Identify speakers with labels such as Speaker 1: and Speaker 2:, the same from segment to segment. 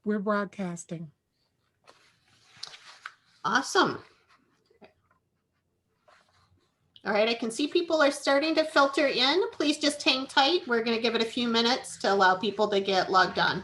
Speaker 1: We're broadcasting.
Speaker 2: Awesome. All right, I can see people are starting to filter in. Please just hang tight. We're going to give it a few minutes to allow people to get logged on.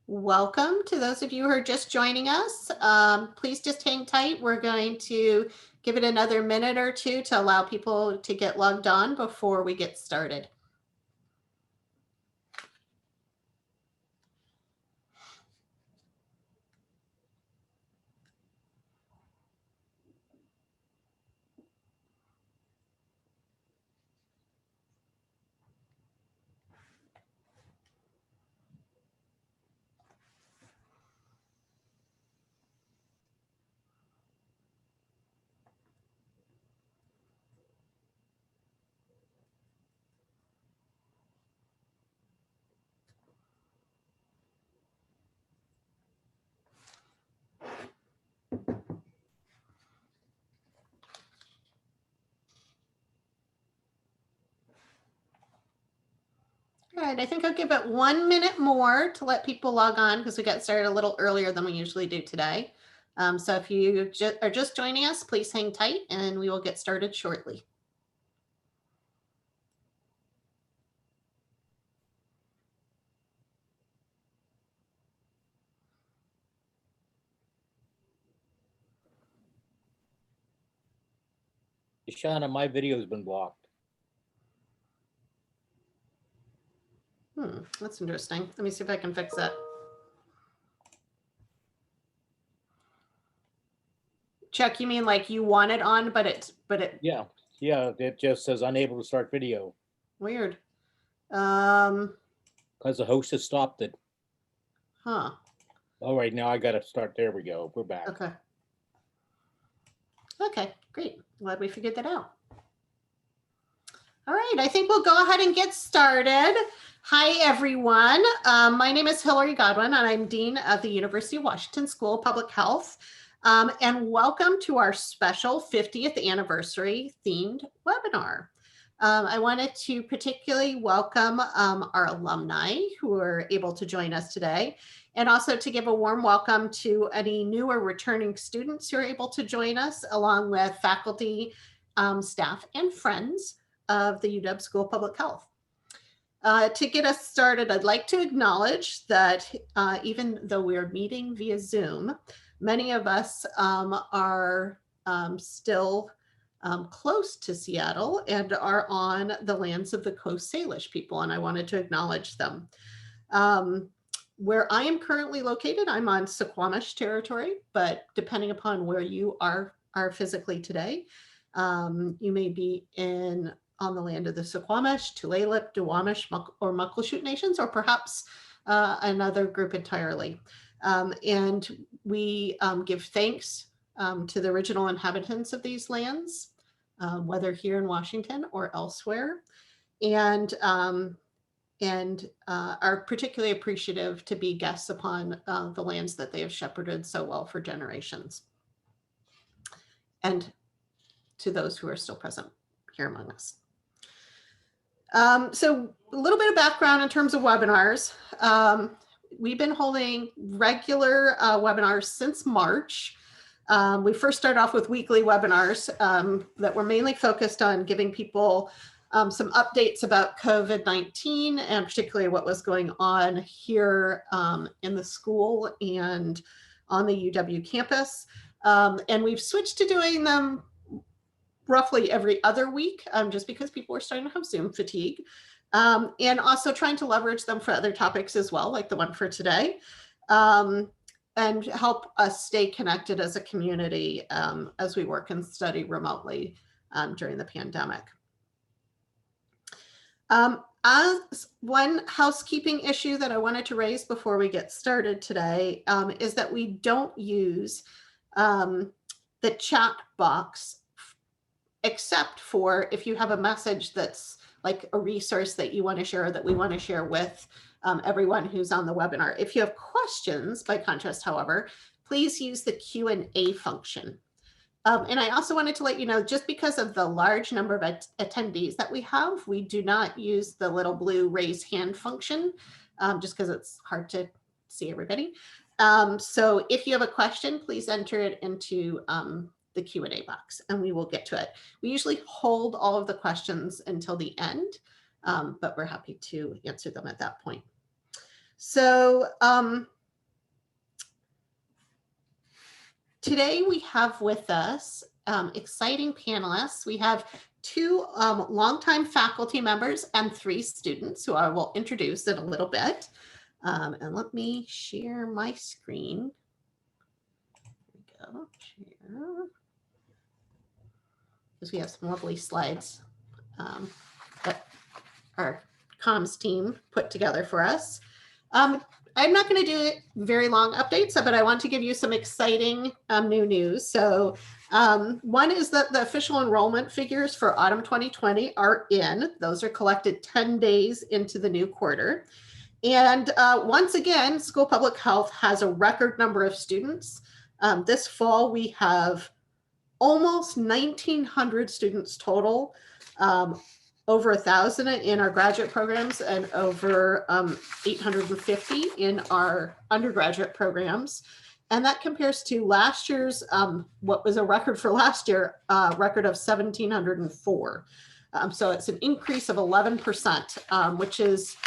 Speaker 2: Welcome to those of you who are just joining us. Please just hang tight. We're going to give it another minute or two to allow people to get logged on before we get started. All right, I think I'll give it 1 minute more to let people log on because we got started a little earlier than we usually do today. So if you are just joining us, please hang tight and we will get started shortly.
Speaker 3: Joana, my video has been blocked.
Speaker 2: That's interesting. Let me see if I can fix that. Chuck, you mean like you want it on, but it
Speaker 3: Yeah, it just says unable to start video
Speaker 2: weird.
Speaker 3: because the host has stopped it.
Speaker 2: Huh.
Speaker 3: All right, now I got to start. There we go. We're back.
Speaker 2: Okay. Okay, great. Glad we figured that out. All right, I think we'll go ahead and get started. Hi, everyone. My name is Hilary Godwin, and I'm Dean of the University of Washington School of Public Health. And welcome to our special 50th anniversary themed webinar. I wanted to particularly welcome our alumni who are able to join us today, and also to give a warm welcome to any new or returning students who are able to join us, along with faculty, staff, and friends of the UW School of Public Health. To get us started, I'd like to acknowledge that even though we're meeting via Zoom, many of us are still close to Seattle and are on the lands of the Coast Salish people, and I wanted to acknowledge them. Where I am currently located, I'm on Suquamish territory, but depending upon where you are physically today, you may be on the land of the Suquamish, Tulalip, Duwamish, or Muckleshoot nations, or perhaps another group entirely. And we give thanks to the original inhabitants of these lands, whether here in Washington or elsewhere, and are particularly appreciative to be guests upon the lands that they have shepherded so well for generations. And to those who are still present here among us. So a little bit of background in terms of webinars. We've been holding regular webinars since March. We first started off with weekly webinars that were mainly focused on giving people some updates about COVID-19 and particularly what was going on here in the school and on the UW campus. And we've switched to doing them roughly every other week, just because people are starting to have Zoom fatigue, and also trying to leverage them for other topics as well, like the one for today, and help us stay connected as a community as we work and study remotely during the pandemic. As one housekeeping issue that I wanted to raise before we get started today is that we don't use the chat box, except for if you have a message that's like a resource that you want to share or that we want to share with everyone who's on the webinar. If you have questions, by contrast, however, please use the Q&A function. And I also wanted to let you know, just because of the large number of attendees that we have, we do not use the little blue raise hand function, just because it's hard to see everybody. So if you have a question, please enter it into the Q&A box and we will get to it. We usually hold all of the questions until the end, but we're happy to answer them at that point. So today we have with us exciting panelists. We have two longtime faculty members and 3 students who I will introduce in a little bit. And let me share my screen. There we go. Share. Because we have some lovely slides that our comms team put together for us. I'm not going to do very long updates, but I want to give you some exciting new news. So one is that the official enrollment figures for autumn 2020 are in. Those are collected 10 days into the new quarter. And once again, School Public Health has a record number of students. This fall, we have almost 1,900 students total, over 1,000 in our graduate programs and over 850 in our undergraduate programs. And that compares to last year's, what was a record for last year, record of 1,704. So it's an increase of 11%, which is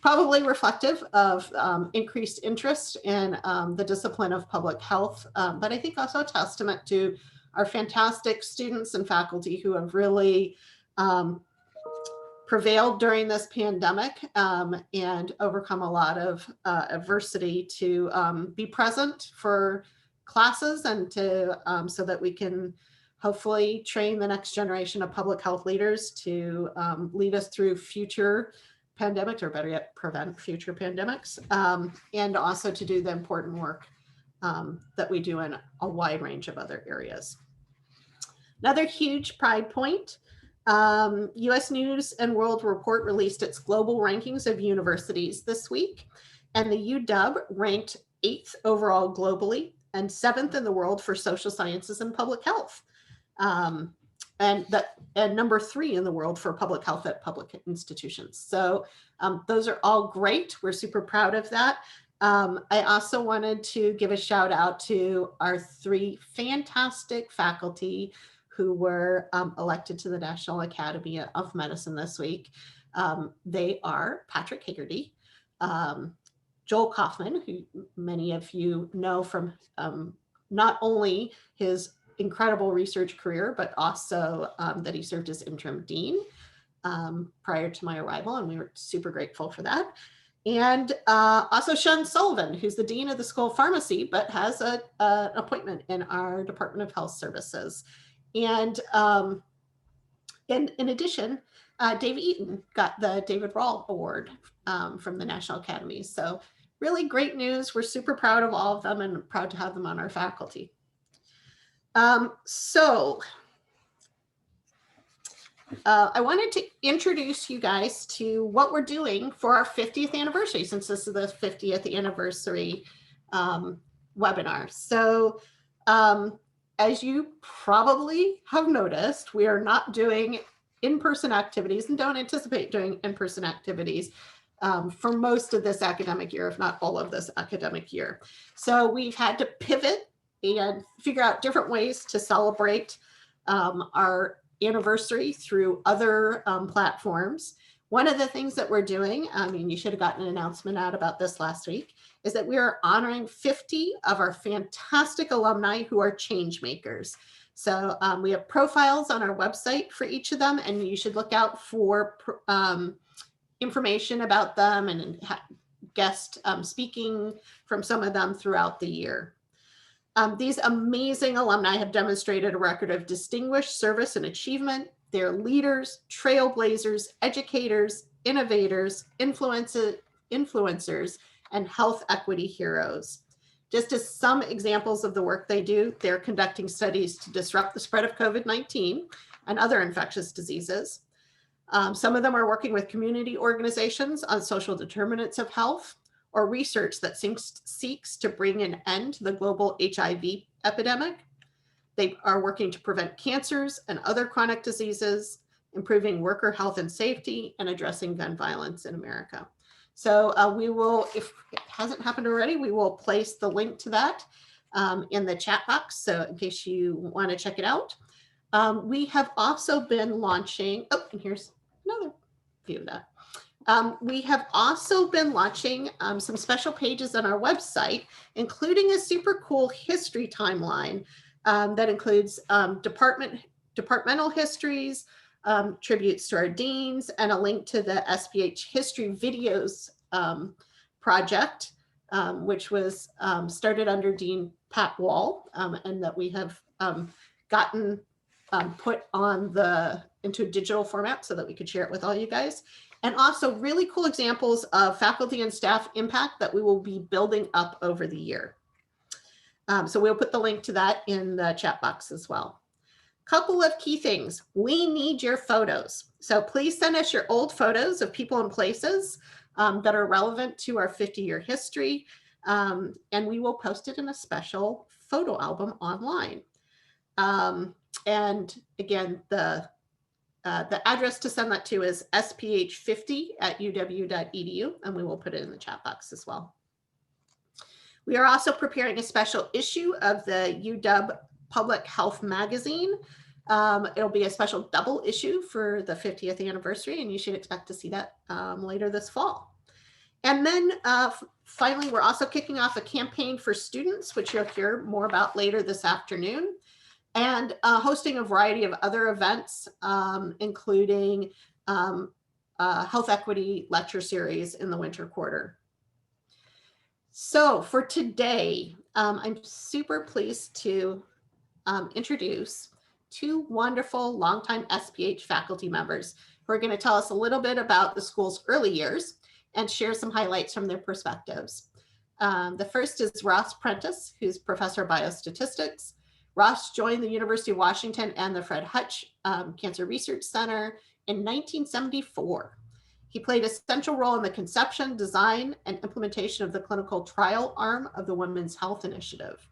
Speaker 2: probably reflective of increased interest in the discipline of public health, but I think also a testament to our fantastic students and faculty who have really prevailed during this pandemic and overcome a lot of adversity to be present for classes and to so that we can hopefully train the next generation of public health leaders to lead us through future pandemics, or better yet, prevent future pandemics, and also to do the important work that we do in a wide range of other areas. Another huge pride point, US News and World Report released its global rankings of universities this week, and the UW ranked 8th overall globally and 7th in the world for social sciences and public health. And number 3 in the world for public health at public institutions. So those are all great. We're super proud of that. I also wanted to give a shout out to our 3 fantastic faculty who were elected to the National Academy of Medicine this week. They are Patrick Higgerty, Joel Kaufman, who many of you know from not only his incredible research career, but also that he served as interim dean prior to my arrival, and we were super grateful for that. And also Sean Sullivan, who's the dean of the School of Pharmacy, but has an appointment in our Department of Health Services. And in addition, Dave Eaton got the David Rawl Award from the National Academy. So really great news. We're super proud of all of them and proud to have them on our faculty. I wanted to introduce you guys to what we're doing for our 50th anniversary, since this is the 50th anniversary webinar. So as you probably have noticed, we are not doing in-person activities and don't anticipate doing in-person activities for most of this academic year, if not all of this academic year. So we've had to pivot and figure out different ways to celebrate our anniversary through other platforms. One of the things that we're doing, I mean, you should have gotten an announcement out about this last week, is that we are honoring 50 of our fantastic alumni who are change makers. So we have profiles on our website for each of them, and you should look out for information about them and guest speaking from some of them throughout the year. These amazing alumni have demonstrated a record of distinguished service and achievement. They're leaders, trailblazers, educators, innovators, influencers, and health equity heroes. Just as some examples of the work they do, they're conducting studies to disrupt the spread of COVID-19 and other infectious diseases. Some of them are working with community organizations on social determinants of health or research that seeks to bring an end to the global HIV epidemic. They are working to prevent cancers and other chronic diseases, improving worker health and safety, and addressing gun violence in America. So we will, if it hasn't happened already, we will place the link to that in the chat box. So in case you want to check it out. We have also been launching, oh, and here's another view of that. We have also been launching some special pages on our website, including a super cool history timeline that includes departmental histories, tributes to our deans, and a link to the SPH history videos project, which was started under Dean Pat Wall, and that we have gotten put on into a digital format so that we could share it with all you guys. And also really cool examples of faculty and staff impact that we will be building up over the year. So we'll put the link to that in the chat box as well. Couple of key things. We need your photos. So please send us your old photos of people and places that are relevant to our 50-year history. And we will post it in a special photo album online. And again, the address to send that to is sph50@uw.edu, and we will put it in the chat box as well. We are also preparing a special issue of the UW Public Health Magazine. It'll be a special double issue for the 50th anniversary, and you should expect to see that later this fall. And then finally, we're also kicking off a campaign for students, which you'll hear more about later this afternoon, and hosting a variety of other events, including health equity lecture series in the winter quarter. So for today, I'm super pleased to introduce two wonderful longtime SPH faculty members who are going to tell us a little bit about the school's early years and share some highlights from their perspectives. The first is Ross Prentice, who's professor of biostatistics. Ross joined the University of Washington and the Fred Hutch Cancer Research Center in 1974. He played a central role in the conception, design, and implementation of the clinical trial arm of the Women's Health Initiative.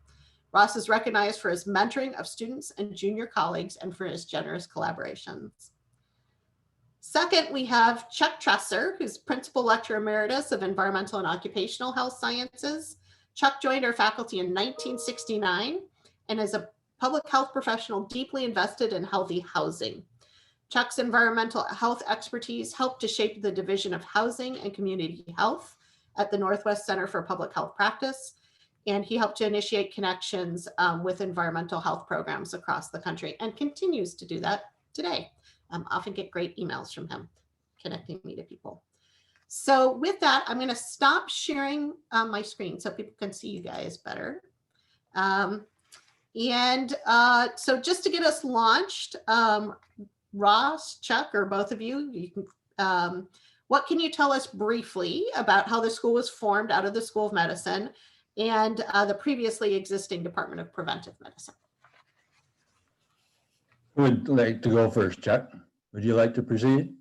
Speaker 2: Ross is recognized for his mentoring of students and junior colleagues and for his generous collaborations. Second, we have Chuck Treser, who's Principal Lecturer Emeritus of Environmental and Occupational Health Sciences. Chuck joined our faculty in 1969 and is a public health professional deeply invested in healthy housing. Chuck's environmental health expertise helped to shape the Division of Housing and Community Health at the Northwest Center for Public Health Practice, and he helped to initiate connections with environmental health programs across the country and continues to do that today. Often get great emails from him connecting me to people. So with that, I'm going to stop sharing my screen so people can see you guys better. So just to get us launched, Ross, Chuck, or both of you, can, what can you tell us briefly about how the school was formed out of the School of Medicine and the previously existing Department of Preventive Medicine?
Speaker 1: Who would like to go first, Chuck? Would you like to proceed?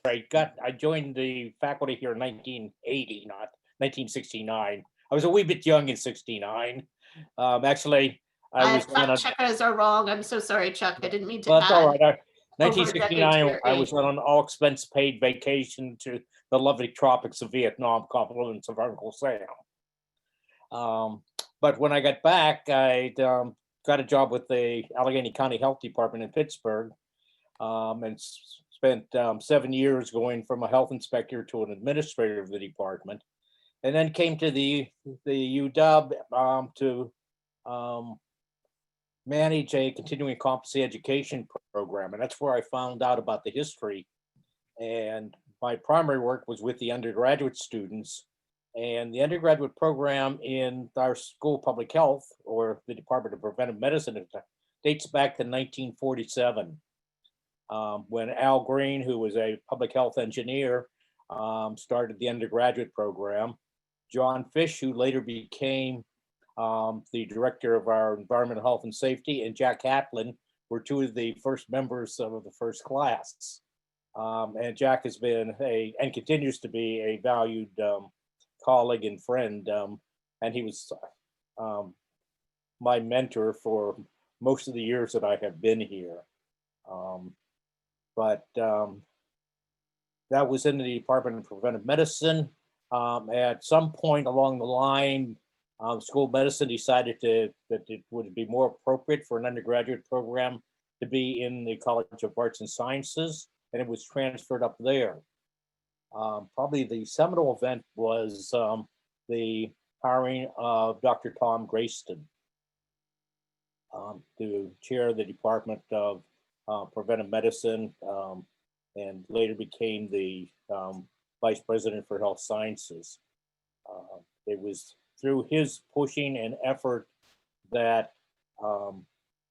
Speaker 3: I joined the faculty here in 1980, not 1969. I was a wee bit young in 69. Actually, I was on
Speaker 2: checkers are wrong. I'm so sorry, Chuck. I didn't mean to.
Speaker 3: Well, that's all right.
Speaker 2: 1969,
Speaker 3: I was on an all-expense paid vacation to the lovely tropics of Vietnam, confluence of Uncle Sam. But when I got back, I got a job with the Allegheny County Health Department in Pittsburgh, and spent 7 years going from a health inspector to an administrator of the department, and then came to the UW to manage a continuing competency education program, and that's where I found out about the history. And my primary work was with the undergraduate students, and the undergraduate program in our school of public health, or the Department of Preventive Medicine, dates back to 1947, when Al Green, who was a public health engineer, started the undergraduate program. John Fish, who later became the director of our environmental health and safety, and Jack Hatlin were two of the first members of the first class. And Jack has been and continues to be a valued colleague and friend. And he was my mentor for most of the years that I have been here. But that was in the Department of Preventive Medicine. At some point along the line, School of Medicine decided that it would be more appropriate for an undergraduate program to be in the College of Arts and Sciences, and it was transferred up there. Probably the seminal event was the hiring of Dr. Tom Grayston to chair the Department of Preventive Medicine, and later became the Vice President for Health Sciences. It was through his pushing and effort that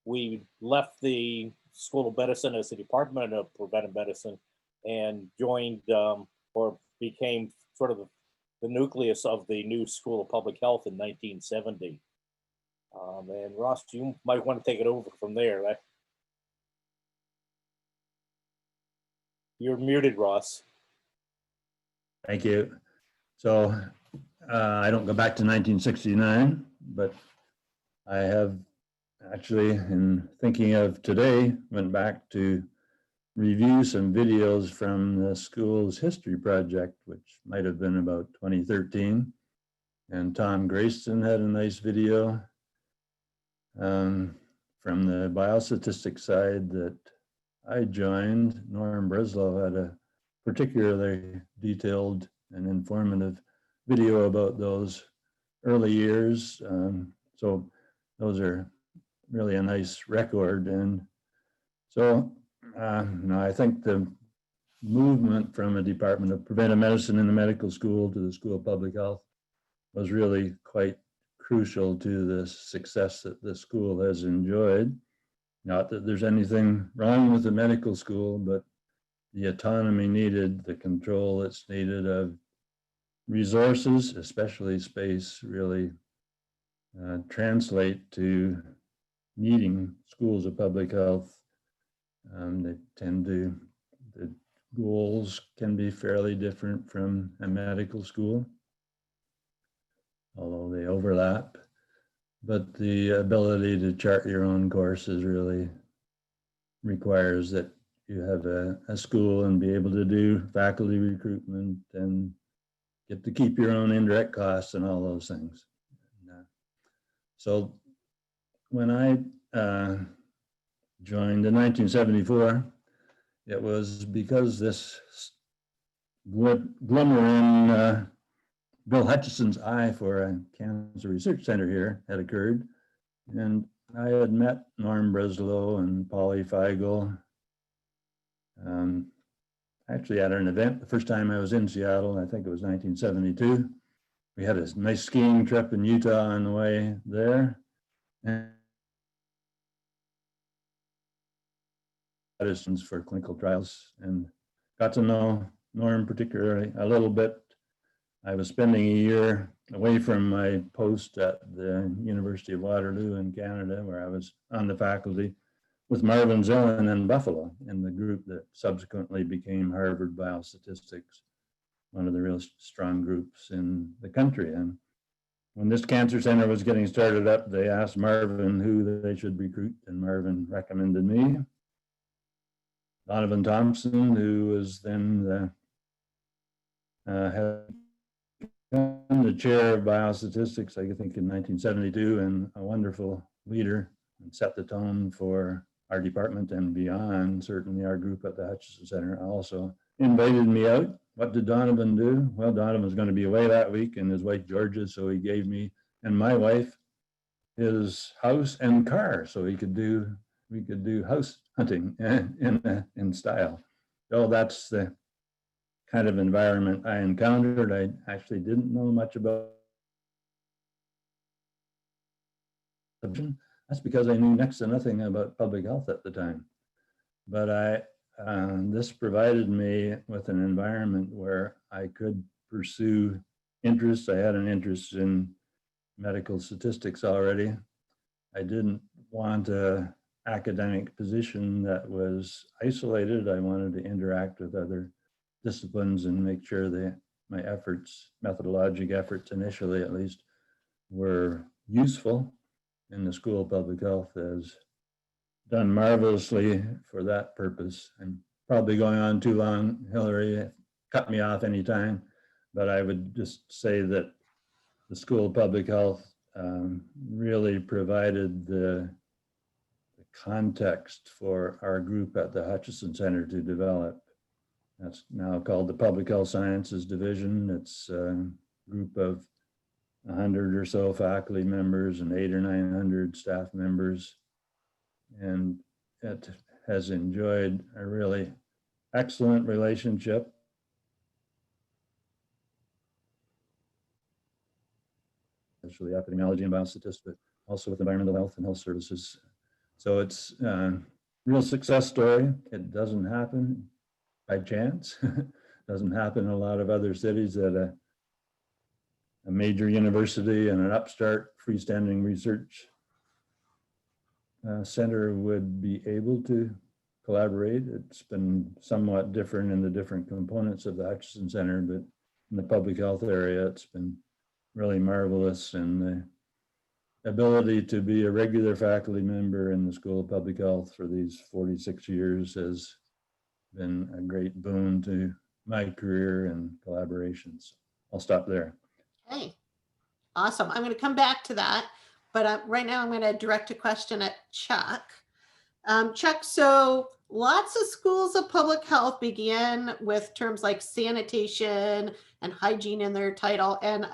Speaker 3: we left the School of Medicine as the Department of Preventive Medicine and joined or became sort of the nucleus of the new School of Public Health in 1970. And Ross, you might want to take it over from there. You're muted, Ross.
Speaker 1: Thank you. So I don't go back to 1969, but I have actually, in thinking of today, went back to review some videos from the school's history project, which might have been about 2013. And Tom Grayston had a nice video from the biostatistics side that I joined. Norm Breslow had a particularly detailed and informative video about those early years. So those are really a nice record. And so I think the movement from a Department of Preventive Medicine in the medical school to the School of Public Health was really quite crucial to the success that the school has enjoyed. Not that there's anything wrong with the medical school, but the autonomy needed, the control that's needed of resources, especially space, really translate to needing schools of public health. They tend to, the goals can be fairly different from a medical school, although they overlap. But the ability to chart your own courses really requires that you have a school and be able to do faculty recruitment and get to keep your own indirect costs and all those things. So when I joined in 1974, it was because this glimmer in Bill Hutchison's eye for a cancer research center here had occurred. And I had met Norm Breslow and Polly Feigl actually at an event the first time I was in Seattle. I think it was 1972. We had a nice skiing trip in Utah on the way there. And medicines for clinical trials, and got to know Norm particularly a little bit. I was spending a year away from my post at the University of Waterloo in Canada, where I was on the faculty with Marvin Zillen in Buffalo, in the group that subsequently became Harvard Biostatistics, one of the real strong groups in the country. And when this cancer center was getting started up, they asked Marvin who they should recruit, and Marvin recommended me. Donovan Thompson, who was then the chair of biostatistics, I think in 1972, and a wonderful leader, and set the tone for our department and beyond. Certainly our group at the Hutchison Center also invited me out. What did Donovan do? Well, Donovan was going to be away that week, and his wife Georgia, so he gave me and my wife his house and car, so we could do house hunting in style. So that's the kind of environment I encountered. I actually didn't know much about. That's because I knew next to nothing about public health at the time. But this provided me with an environment where I could pursue interests. I had an interest in medical statistics already. I didn't want an academic position that was isolated. I wanted to interact with other disciplines and make sure that my efforts, methodologic efforts initially at least, were useful. And the School of Public Health has done marvelously for that purpose. I'm probably going on too long, Hilary, cut me off anytime, but I would just say that the School of Public Health really provided the context for our group at the Hutchison Center to develop. That's now called the Public Health Sciences Division. It's a group of 100 or so faculty members and 800 or 900 staff members. And it has enjoyed a really excellent relationship. Especially epidemiology and biostatistics, but also with environmental health and health services. So it's a real success story. It doesn't happen by chance. Doesn't happen in a lot of other cities that a major university and an upstart freestanding research center would be able to collaborate. It's been somewhat different in the different components of the Hutchison Center, but in the public health area, it's been really marvelous. And the ability to be a regular faculty member in the School of Public Health for these 46 years has been a great boon to my career and collaborations. I'll stop there.
Speaker 2: Okay, awesome. I'm going to come back to that, but right now I'm going to direct a question at Chuck. Chuck, so lots of schools of public health begin with terms like sanitation and hygiene in their title. And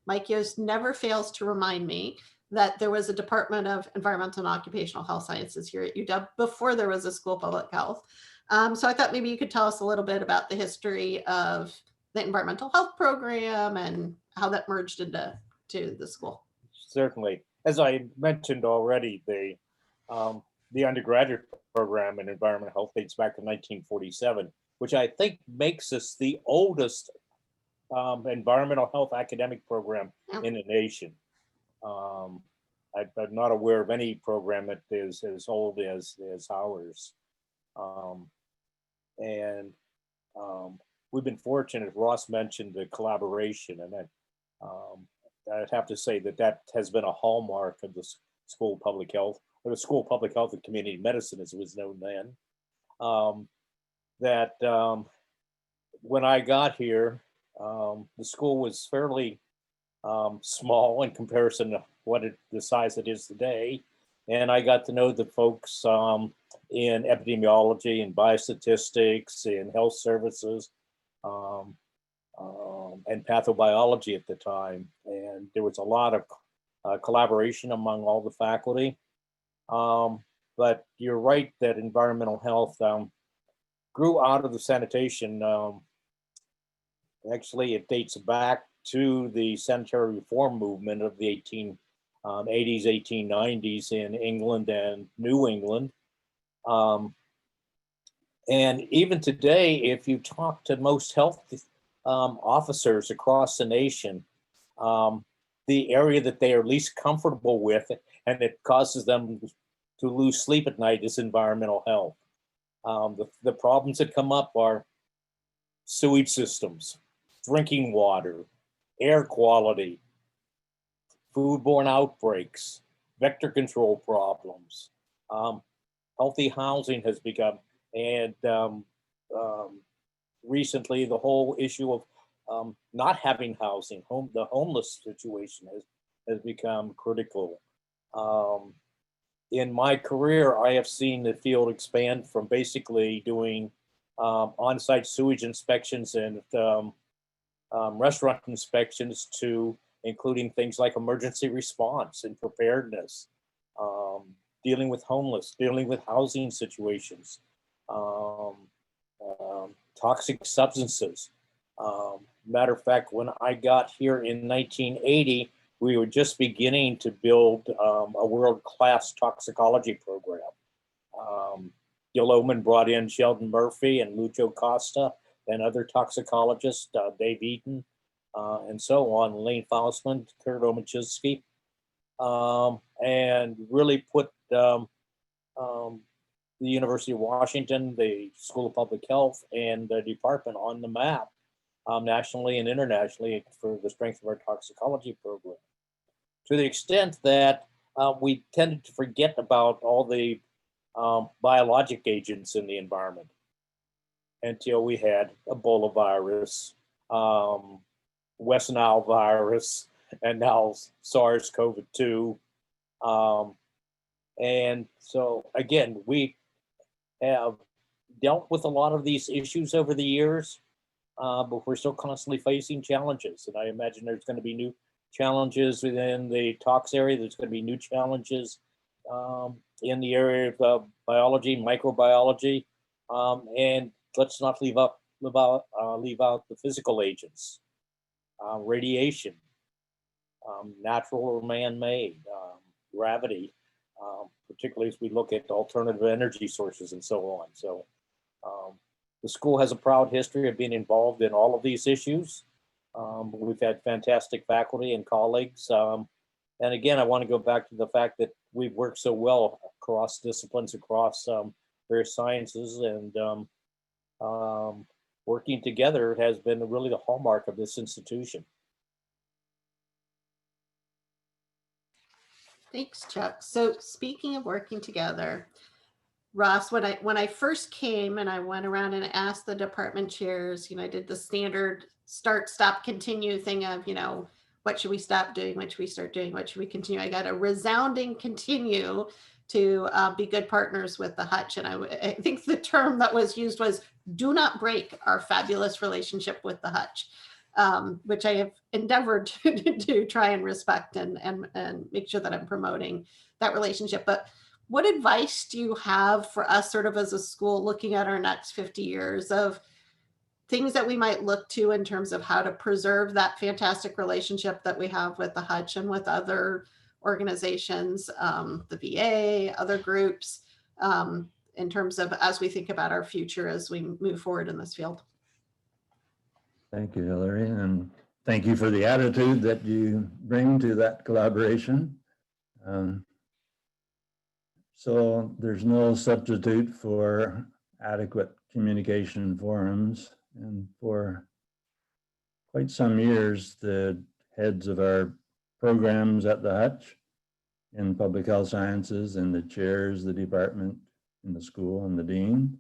Speaker 2: Mike Yost never fails to remind me that there was a Department of Environmental and Occupational Health Sciences here at UW before there was a School of Public Health. So I thought maybe you could tell us a little bit about the history of the environmental health program and how that merged into the school.
Speaker 3: Certainly. As I mentioned already, the undergraduate program in environmental health dates back to 1947, which I think makes us the oldest environmental health academic program in the nation. I'm not aware of any program that is as old as ours. We've been fortunate, as Ross mentioned, the collaboration, and I'd have to say that has been a hallmark of the School of Public Health, or the School of Public Health and Community Medicine, as it was known then. When I got here, the school was fairly small in comparison to the size it is today. And I got to know the folks in epidemiology and biostatistics and health services and pathobiology at the time. And there was a lot of collaboration among all the faculty. But you're right that environmental health grew out of the sanitation. Actually, it dates back to the sanitary reform movement of the 1880s, 1890s in England and New England. And even today, if you talk to most health officers across the nation, the area that they are least comfortable with and it causes them to lose sleep at night is environmental health. The problems that come up are sewage systems, drinking water, air quality, foodborne outbreaks, vector control problems. Healthy housing has become, and recently the whole issue of not having housing, the homeless situation has become critical. In my career, I have seen the field expand from basically doing on-site sewage inspections and restaurant inspections to including things like emergency response and preparedness, dealing with homeless, dealing with housing situations, toxic substances. Matter of fact, when I got here in 1980, we were just beginning to build a world-class toxicology program. Gil brought in Sheldon Murphy and Lucho Costa and other toxicologists, Dave Eaton, and so on, Lane Faustman, Kurt Omachinsky, and really put the University of Washington, the School of Public Health, and the department on the map nationally and internationally for the strength of our toxicology program. To the extent that we tended to forget about all the biologic agents in the environment until we had Ebola virus, West Nile virus, and now SARS-CoV-2. And so again, we have dealt with a lot of these issues over the years, but we're still constantly facing challenges. And I imagine there's going to be new challenges within the tox area. There's going to be new challenges in the area of biology, microbiology, and let's not leave out the physical agents, radiation, natural or man-made, gravity, particularly as we look at alternative energy sources and so on. So the school has a proud history of being involved in all of these issues. We've had fantastic faculty and colleagues. And again, I want to go back to the fact that we've worked so well across disciplines, across various sciences, and working together has been really the hallmark of this institution.
Speaker 2: Thanks, Chuck. So speaking of working together, Ross, when I first came and I went around and asked the department chairs, I did the standard start, stop, continue thing of, what should we stop doing? What should we start doing? What should we continue? I got a resounding continue to be good partners with the Hutch. And I think the term that was used was do not break our fabulous relationship with the Hutch, which I have endeavored to try and respect and make sure that I'm promoting that relationship. But what advice do you have for us sort of as a school looking at our next 50 years of things that we might look to in terms of how to preserve that fantastic relationship that we have with the Hutch and with other organizations, the VA, other groups, in terms of as we think about our future as we move forward in this field?
Speaker 1: Thank you, Hilary, and thank you for the attitude that you bring to that collaboration. So there's no substitute for adequate communication forums, and for quite some years, the heads of our programs at the Hutch in public health sciences and the chairs, the department in the school and the dean,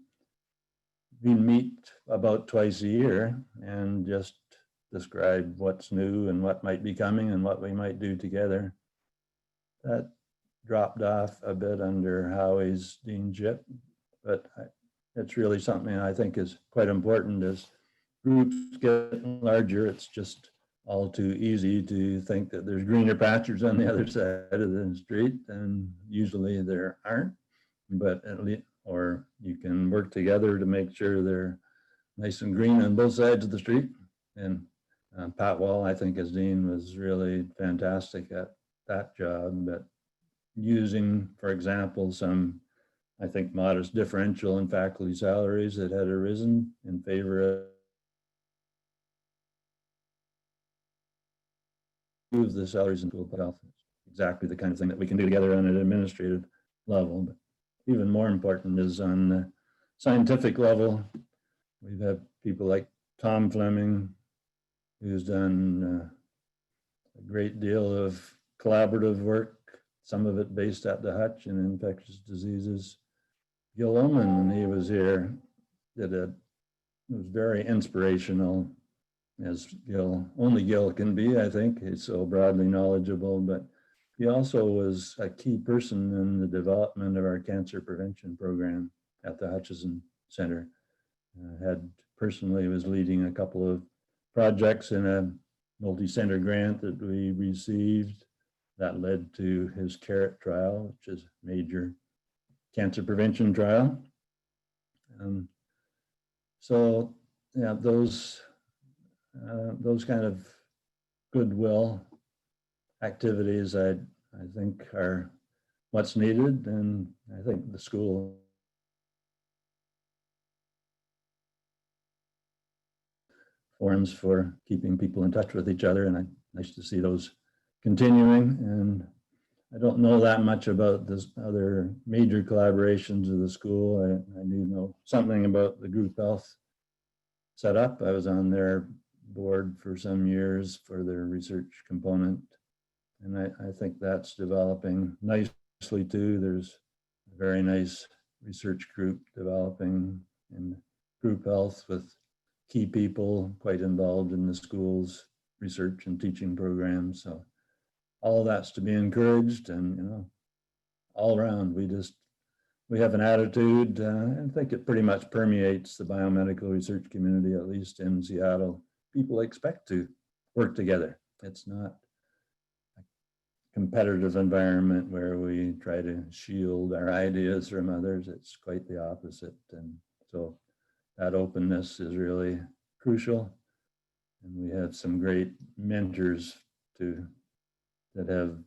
Speaker 1: we meet about twice a year and just describe what's new and what might be coming and what we might do together. That dropped off a bit under Howie's deanship, but it's really something I think is quite important. As groups get larger, it's just all too easy to think that there's greener pastures on the other side of the street, and usually there aren't, but at least, or you can work together to make sure they're nice and green on both sides of the street. And Pat Wall, I think, as dean, was really fantastic at that job, but using, for example, some, I think, modest differential in faculty salaries that had arisen in favor of the salaries in school health. Exactly the kind of thing that we can do together on an administrative level. But even more important is on the scientific level. We've had people like Tom Fleming, who's done a great deal of collaborative work, some of it based at the Hutch in infectious diseases. Gil Oman, when he was here, it was very inspirational, as only Gil can be, I think. He's so broadly knowledgeable, but he also was a key person in the development of our cancer prevention program at the Hutchison Center. Personally was leading a couple of projects in a multi-center grant that we received that led to his CARROT trial, which is a major cancer prevention trial. So yeah, those kind of goodwill activities, I think, are what's needed, and I think the school forums for keeping people in touch with each other, and nice to see those continuing. And I don't know that much about this other major collaborations of the school. I do know something about the group health setup. I was on their board for some years for their research component. And I think that's developing nicely too. There's a very nice research group developing in group health with key people quite involved in the school's research and teaching programs. So all of that's to be encouraged, and all around we have an attitude. I think it pretty much permeates the biomedical research community, at least in Seattle. People expect to work together. It's not a competitive environment where we try to shield our ideas from others. It's quite the opposite. And so that openness is really crucial. And we have some great mentors that have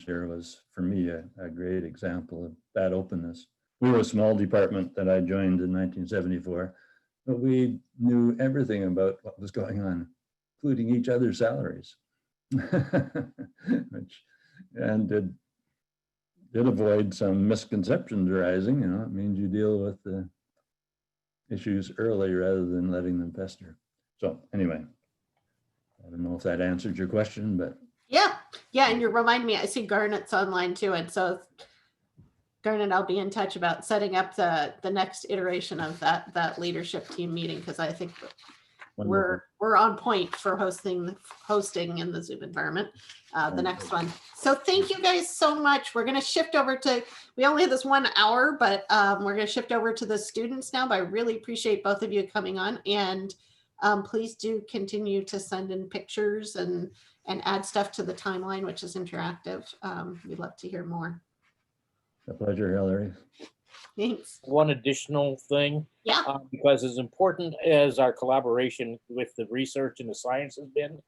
Speaker 1: there was, for me, a great example of that openness. We were a small department that I joined in 1974, but we knew everything about what was going on, including each other's salaries, and did avoid some misconceptions arising. It means you deal with the issues early rather than letting them fester. So anyway, I don't know if that answered your question, but
Speaker 2: yeah, and you remind me, I see Garnet's online too, and so Garnet, I'll be in touch about setting up the next iteration of that leadership team meeting, because I think we're on point for hosting in the Zoom environment, the next one. So thank you guys so much. We're going to shift over to, we only have this 1 hour, but we're going to shift over to the students now. But I really appreciate both of you coming on, and please do continue to send in pictures and add stuff to the timeline, which is interactive. We'd love to hear more.
Speaker 1: A pleasure, Hilary.
Speaker 2: Thanks.
Speaker 3: One additional thing,
Speaker 2: Yeah.
Speaker 3: Because as important as our collaboration with the research and the science has been,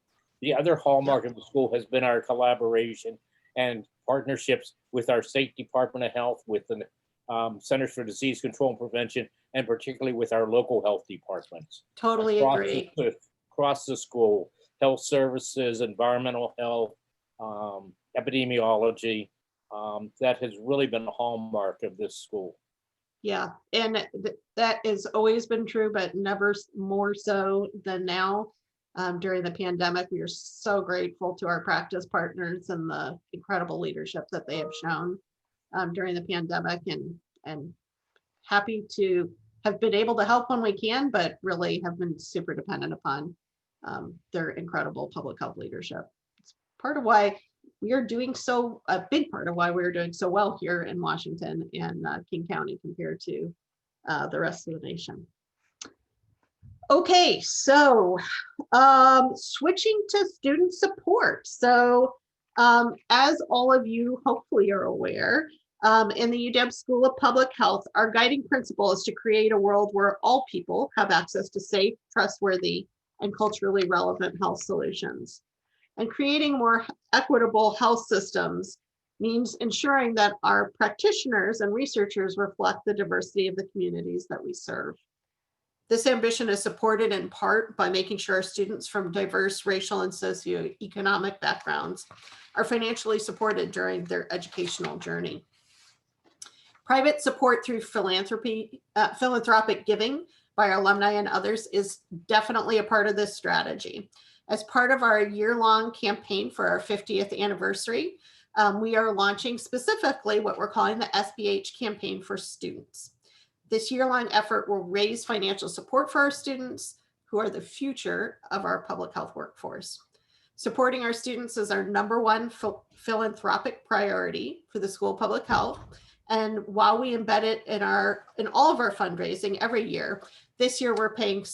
Speaker 3: the other hallmark of the school has been our collaboration and partnerships with our state Department of Health, with the Centers for Disease Control and Prevention, and particularly with our local health departments.
Speaker 2: Totally agree.
Speaker 3: Across the school, health services, environmental health, epidemiology, that has really been a hallmark of this school.
Speaker 2: Yeah, and that has always been true, but never more so than now. During the pandemic, we are so grateful to our practice partners and the incredible leadership that they have shown during the pandemic, and happy to have been able to help when we can, but really have been super dependent upon their incredible public health leadership. It's part of why we are doing a big part of why we're doing so well here in Washington and King County compared to the rest of the nation. Okay, so switching to student support. So as all of you hopefully are aware, in the UW School of Public Health, our guiding principle is to create a world where all people have access to safe, trustworthy, and culturally relevant health solutions. And creating more equitable health systems means ensuring that our practitioners and researchers reflect the diversity of the communities that we serve. This ambition is supported in part by making sure our students from diverse racial and socioeconomic backgrounds are financially supported during their educational journey. Private support through philanthropic giving by our alumni and others is definitely a part of this strategy. As part of our year-long campaign for our 50th anniversary, we are launching specifically what we're calling the SPH Campaign for Students. This year-long effort will raise financial support for our students, who are the future of our public health workforce. Supporting our students is our #1 philanthropic priority for the School of Public Health. And while we embed it in all of our fundraising every year, this year we're paying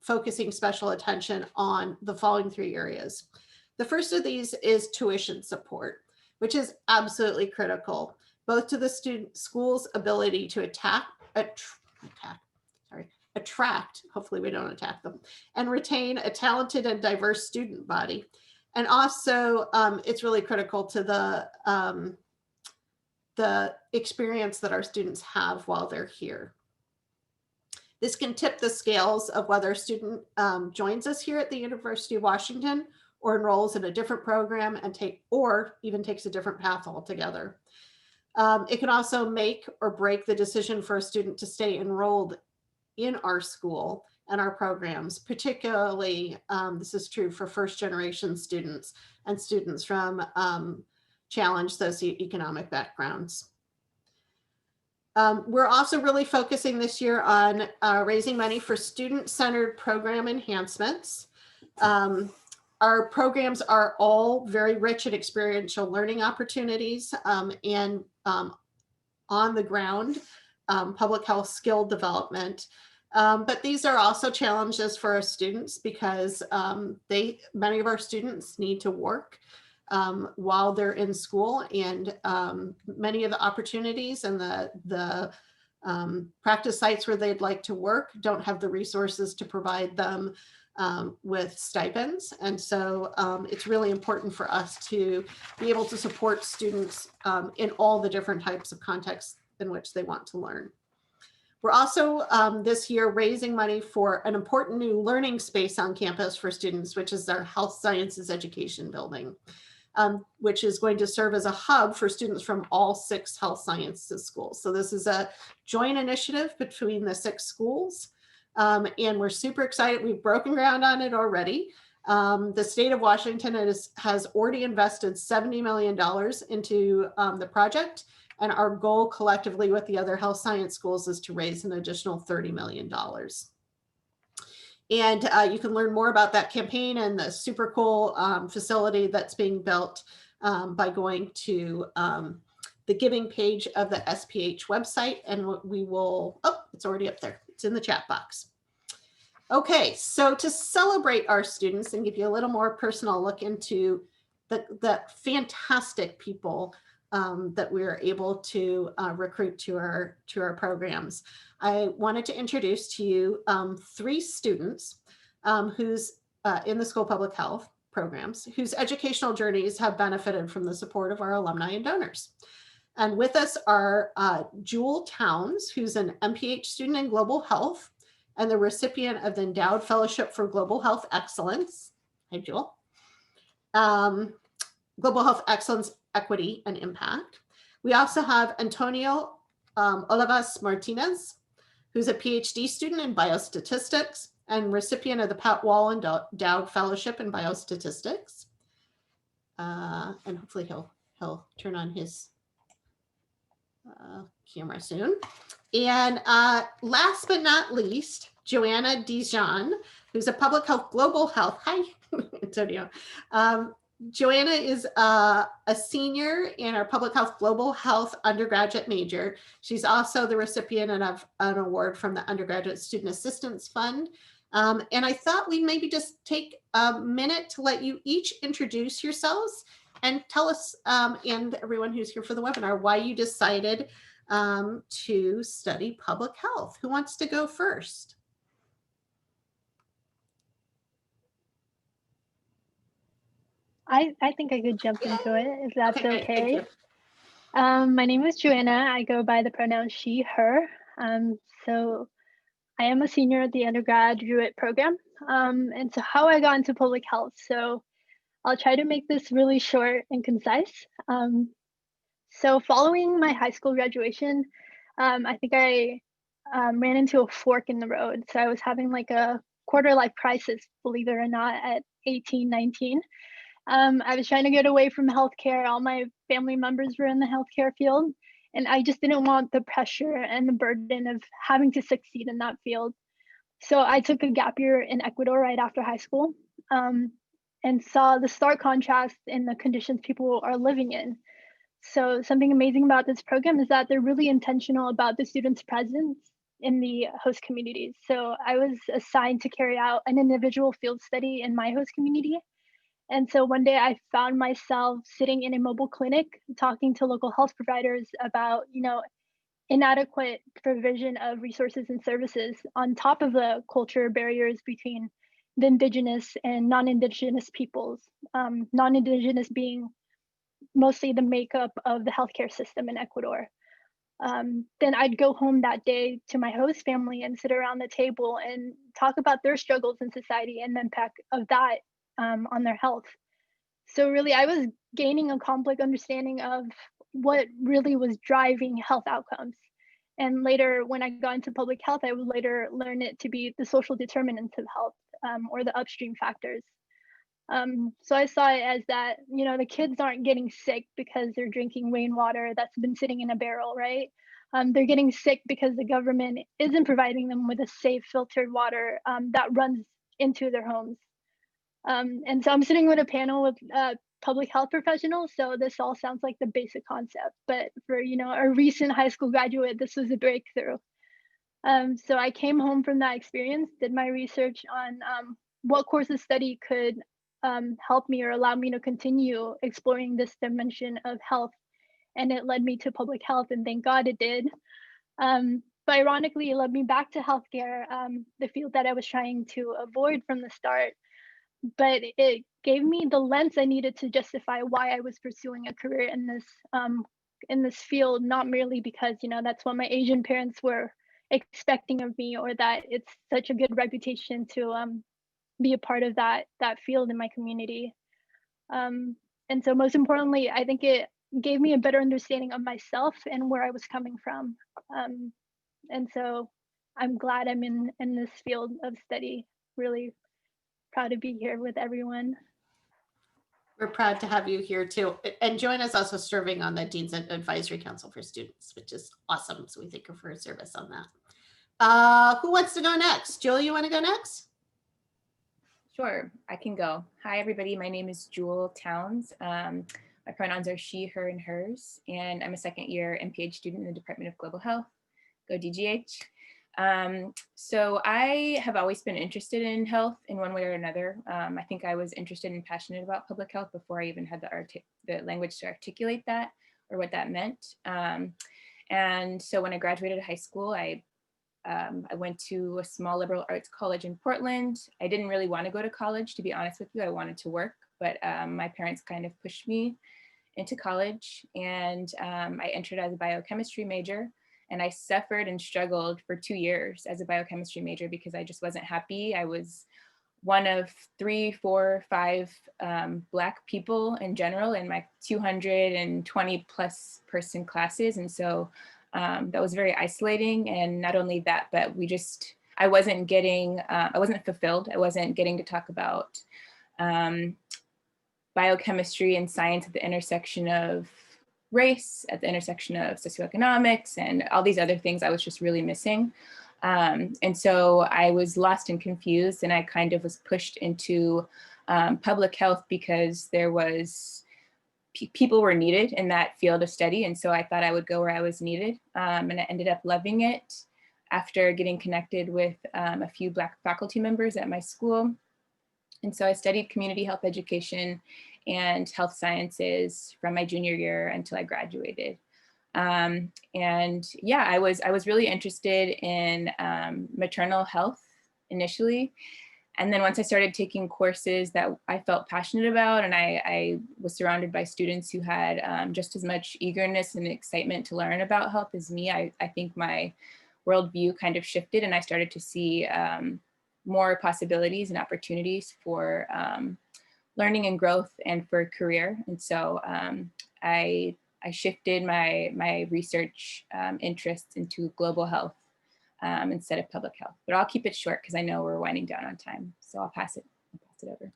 Speaker 2: focusing special attention on the following 3 areas. The first of these is tuition support, which is absolutely critical, both to the school's ability to attract, hopefully we don't attack them, and retain a talented and diverse student body. And also it's really critical to the experience that our students have while they're here. This can tip the scales of whether a student joins us here at the University of Washington or enrolls in a different program and even takes a different path altogether. It can also make or break the decision for a student to stay enrolled in our school and our programs. Particularly, this is true for first generation students and students from challenged socioeconomic backgrounds. We're also really focusing this year on raising money for student-centered program enhancements. Our programs are all very rich in experiential learning opportunities and on the ground public health skill development. But these are also challenges for our students because many of our students need to work while they're in school, and many of the opportunities and the practice sites where they'd like to work don't have the resources to provide them with stipends. And so it's really important for us to be able to support students in all the different types of contexts in which they want to learn. We're also this year raising money for an important new learning space on campus for students, which is our Health Sciences Education Building, which is going to serve as a hub for students from all 6 health sciences schools. So this is a joint initiative between the 6 schools. And we're super excited. We've broken ground on it already. The state of Washington has already invested $70 million into the project. And our goal collectively with the other health science schools is to raise an additional $30 million. And you can learn more about that campaign and the super cool facility that's being built by going to the giving page of the SPH website. And we will, it's already up there. It's in the chat box. Okay, so to celebrate our students and give you a little more personal look into the fantastic people that we are able to recruit to our programs, I wanted to introduce to you 3 students who's in the school public health programs, whose educational journeys have benefited from the support of our alumni and donors. And with us are Juell Towns, who's an MPH student in global health and the recipient of the Endowed Fellowship for Global Health Excellence. Hi, Juell. Global Health Excellence, Equity, and Impact. We also have Antonio Olivas-Martinez, who's a PhD student in biostatistics and recipient of the Pat Wall Endowed Fellowship in Biostatistics. And hopefully he'll turn on his camera soon. And last but not least, Joana Dizon, who's a public health global health. Hi, Antonio. Joana is a senior in our public health global health undergraduate major. She's also the recipient of an award from the Undergraduate Student Assistance Fund. And I thought we'd maybe just take a minute to let you each introduce yourselves and tell us, and everyone who's here for the webinar, why you decided to study public health. Who wants to go first?
Speaker 4: I think I could jump into it if that's okay.
Speaker 2: Thank
Speaker 4: My name is Joana. I go by the pronoun she, her. So I am a senior at the undergraduate program. And so how I got into public health. So I'll try to make this really short and concise. So following my high school graduation, I think I ran into a fork in the road. So I was having like a quarter life crisis, believe it or not, at 18, 19. I was trying to get away from healthcare. All my family members were in the healthcare field, and I just didn't want the pressure and the burden of having to succeed in that field. So I took a gap year in Ecuador right after high school, and saw the stark contrast in the conditions people are living in. So something amazing about this program is that they're really intentional about the students' presence in the host communities. So I was assigned to carry out an individual field study in my host community. And so one day I found myself sitting in a mobile clinic, talking to local health providers about, inadequate provision of resources and services on top of the culture barriers between the indigenous and non-indigenous peoples, non-indigenous being mostly the makeup of the healthcare system in Ecuador. then I'd go home that day to my host family and sit around the table and talk about their struggles in society and the impact of that on their health. So really, I was gaining a complex understanding of what really was driving health outcomes. And later, when I got into public health, I would later learn it to be the social determinants of health, or the upstream factors. So I saw it as that, the kids aren't getting sick because they're drinking rainwater that's been sitting in a barrel, right? They're getting sick because the government isn't providing them with a safe filtered water that runs into their homes. And so I'm sitting with a panel with public health professionals. So this all sounds like the basic concept, but for, a recent high school graduate, this was a breakthrough. So I came home from that experience, did my research on what course of study could help me or allow me to continue exploring this dimension of health. And it led me to public health, and thank God it did. But ironically, it led me back to healthcare, the field that I was trying to avoid from the start. But it gave me the lens I needed to justify why I was pursuing a career in this field, not merely because, that's what my Asian parents were expecting of me, or that it's such a good reputation to be a part of that field in my community. And so most importantly, I think it gave me a better understanding of myself and where I was coming from. And so I'm glad I'm in this field of study. Really proud to be here with everyone.
Speaker 2: We're proud to have you here too. And Joana's also serving on the Dean's Advisory Council for Students, which is awesome. So we thank her for her service on that. Who wants to go next? Juell, you want to go next?
Speaker 5: Sure, I can go. Hi, everybody. My name is Juell Towns. My pronouns are she, her, and hers, and I'm a second-year MPH student in the Department of Global Health. Go DGH. So I have always been interested in health in one way or another. I think I was interested and passionate about public health before I even had the language to articulate that or what that meant. And so when I graduated high school, I went to a small liberal arts college in Portland. I didn't really want to go to college, to be honest with you. I wanted to work, but my parents kind of pushed me into college, and I entered as a biochemistry major. And I suffered and struggled for 2 years as a biochemistry major because I just wasn't happy. I was one of 3, 4, 5 Black people in general in my 220 plus person classes. And so that was very isolating. And not only that, but I wasn't fulfilled. I wasn't getting to talk about biochemistry and science at the intersection of race, at the intersection of socioeconomics, and all these other things I was just really missing. And so I was lost and confused, and I kind of was pushed into public health because there was people were needed in that field of study. And so I thought I would go where I was needed. And I ended up loving it after getting connected with a few Black faculty members at my school. And so I studied community health education and health sciences from my junior year until I graduated. And yeah, I was really interested in maternal health initially. And then once I started taking courses that I felt passionate about, and I was surrounded by students who had just as much eagerness and excitement to learn about health as me, I think my worldview kind of shifted, and I started to see more possibilities and opportunities for learning and growth and for career. And so I shifted my research interests into global health instead of public health. But I'll keep it short because I know we're winding down on time. So I'll pass it over.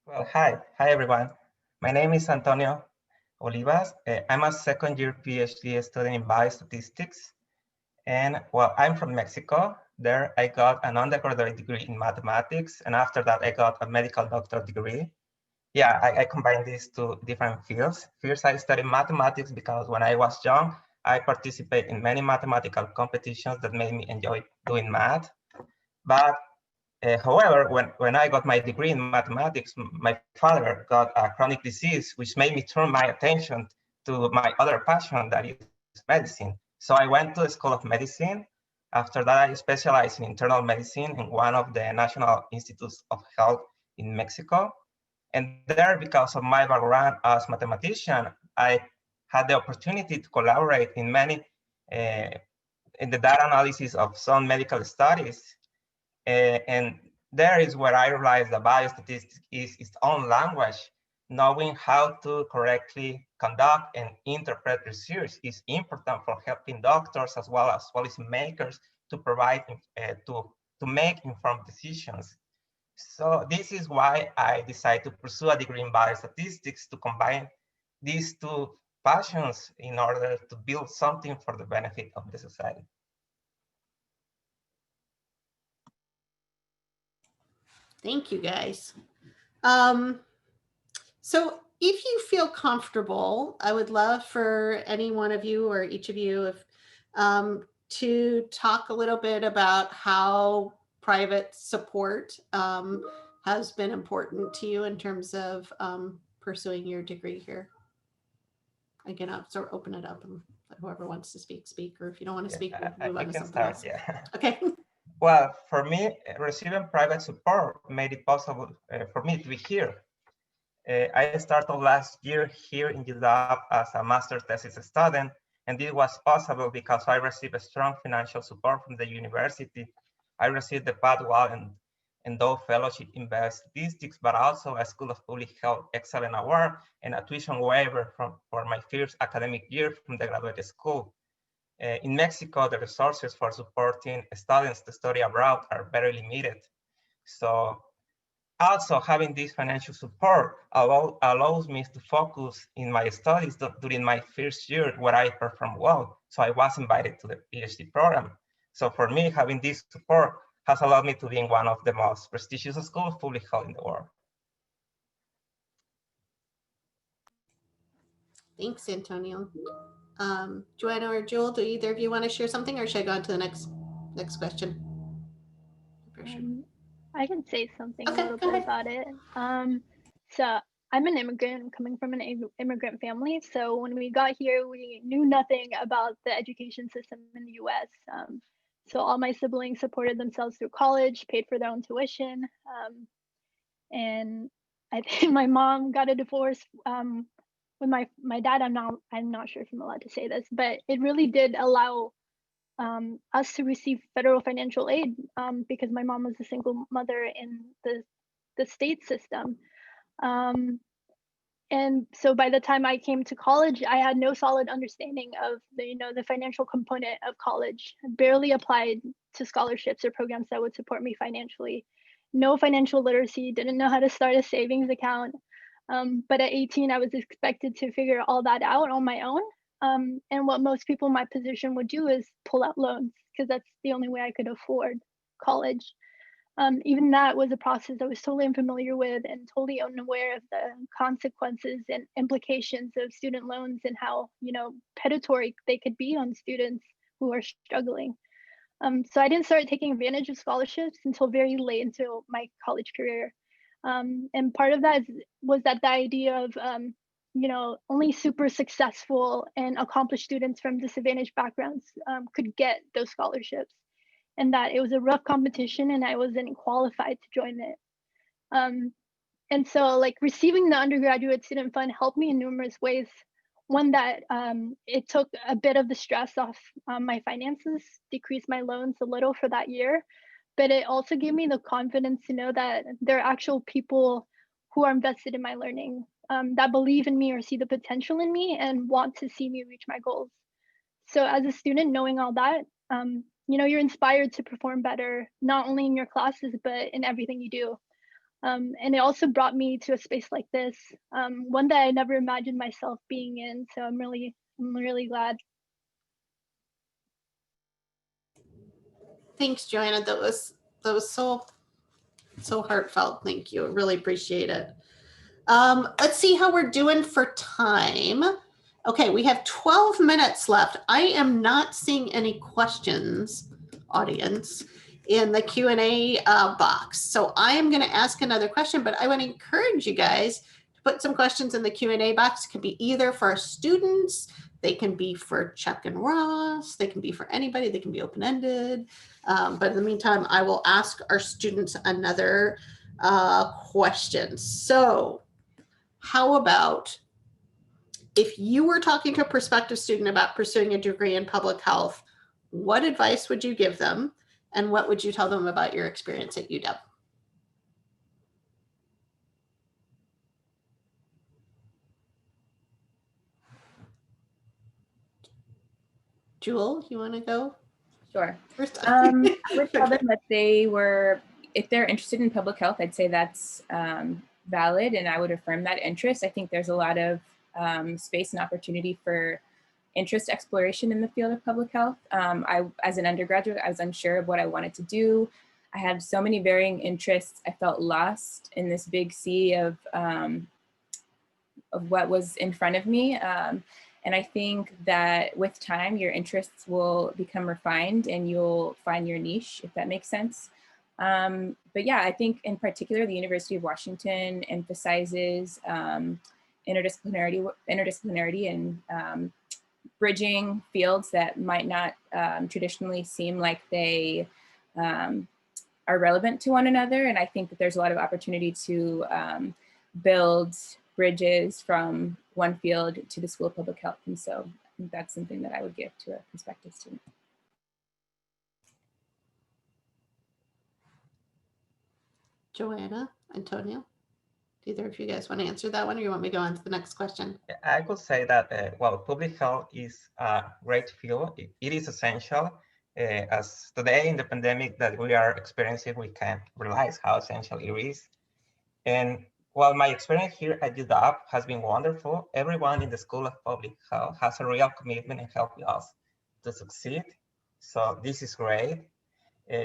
Speaker 6: Well, hi everyone. My name is Antonio Olivas. I'm a second-year PhD student in biostatistics. And well, I'm from Mexico. There I got an undergraduate degree in mathematics. And after that, I got a medical doctor degree. Yeah, I combined these two different fields. First, I studied mathematics because when I was young, I participated in many mathematical competitions that made me enjoy doing math. But however, when I got my degree in mathematics, my father got a chronic disease, which made me turn my attention to my other passion, that is medicine. So I went to the School of Medicine. After that, I specialized in internal medicine in one of the National Institutes of Health in Mexico. And there, because of my background as mathematician, I had the opportunity to collaborate in many, in the data analysis of some medical studies. And there is where I realized that biostatistics is its own language. Knowing how to correctly conduct and interpret research is important for helping doctors as well as policymakers to provide, to make informed decisions. So this is why I decided to pursue a degree in biostatistics to combine these two passions in order to build something for the benefit of the society.
Speaker 2: Thank you, guys. So if you feel comfortable, I would love for any one of you or each of you if, to talk a little bit about how private support has been important to you in terms of pursuing your degree here. Again, I'll sort of open it up and let whoever wants to speak, or if you don't want to speak, we'll move on to something else.
Speaker 6: Yeah.
Speaker 2: Okay.
Speaker 6: Well, for me, receiving private support made it possible for me to be here. I started last year here in UW as a master's thesis student, and this was possible because I received a strong financial support from the university. I received the Padwell and Doe Fellowship in Biostatistics, but also a School of Public Health Excellent Award and a tuition waiver for my first academic year from the graduate school. In Mexico, the resources for supporting students to study abroad are very limited. So also having this financial support allows me to focus in my studies during my first year where I performed well. So I was invited to the PhD program. So for me, having this support has allowed me to be in one of the most prestigious schools of public health in the world.
Speaker 2: Thanks, Antonio. Joana or Juell, do either of you want to share something, or should I go on to the next question?
Speaker 4: I can say something
Speaker 2: Okay,
Speaker 4: a little
Speaker 2: go
Speaker 4: bit
Speaker 2: ahead.
Speaker 4: about it. So I'm an immigrant coming from an immigrant family. So when we got here, we knew nothing about the education system in the US. So all my siblings supported themselves through college, paid for their own tuition. And I think my mom got a divorce with my dad. I'm not sure if I'm allowed to say this, but it really did allow us to receive federal financial aid because my mom was a single mother in the state system. And so by the time I came to college, I had no solid understanding of the financial component of college. I barely applied to scholarships or programs that would support me financially. No financial literacy, didn't know how to start a savings account. But at 18, I was expected to figure all that out on my own. And what most people in my position would do is pull out loans because that's the only way I could afford college. Even that was a process I was totally unfamiliar with and totally unaware of the consequences and implications of student loans and how predatory they could be on students who are struggling. So I didn't start taking advantage of scholarships until very late into my college career. And part of that was that the idea of only super successful and accomplished students from disadvantaged backgrounds could get those scholarships, and that it was a rough competition and I wasn't qualified to join it. And so like receiving the undergraduate student fund helped me in numerous ways. One, that it took a bit of the stress off my finances, decreased my loans a little for that year, but it also gave me the confidence to know that there are actual people who are invested in my learning, that believe in me or see the potential in me and want to see me reach my goals. So as a student, knowing all that, you're inspired to perform better, not only in your classes, but in everything you do. And it also brought me to a space like this, one that I never imagined myself being in. So I'm really glad.
Speaker 2: Thanks, Joanna. That was so heartfelt. Thank you. I really appreciate it. Let's see how we're doing for time. Okay, we have 12 minutes left. I am not seeing any questions, audience, in the Q&A box. So I am going to ask another question, but I want to encourage you guys to put some questions in the Q&A box. It can be either for our students, they can be for Chuck and Ross, they can be for anybody, they can be open-ended. But in the meantime, I will ask our students another questions. So how about if you were talking to a prospective student about pursuing a degree in public health, what advice would you give them? And what would you tell them about your experience at UW? Juell, you want to go
Speaker 5: Sure.
Speaker 2: first?
Speaker 5: I would tell them that if they're interested in public health, I'd say that's valid, and I would affirm that interest. I think there's a lot of space and opportunity for interest exploration in the field of public health. As an undergraduate, I was unsure of what I wanted to do. I had so many varying interests. I felt lost in this big sea of what was in front of me. And I think that with time, your interests will become refined and you'll find your niche, if that makes sense. But yeah, I think in particular, the University of Washington emphasizes interdisciplinarity and bridging fields that might not traditionally seem like they are relevant to one another. And I think that there's a lot of opportunity to build bridges from one field to the School of Public Health. And so I think that's something that I would give to a prospective student.
Speaker 2: Joana, Antonio, do either of you guys want to answer that one, or you want me to go on to the next question?
Speaker 6: I could say that, well, public health is a great field. It is essential. As today in the pandemic that we are experiencing, we can realize how essential it is. And while my experience here at UW has been wonderful, everyone in the School of Public Health has a real commitment in helping us to succeed. So this is great.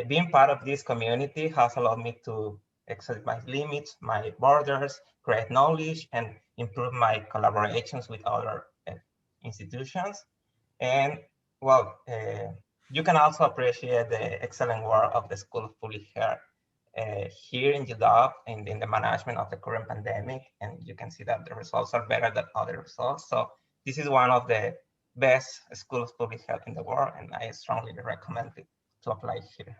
Speaker 6: Being part of this community has allowed me to exceed my limits, my borders, create knowledge, and improve my collaborations with other institutions. And well, you can also appreciate the excellent work of the School of Public Health here in UW and in the management of the current pandemic. And you can see that the results are better than other results. So this is one of the best schools of public health in the world, and I strongly recommend it to apply here.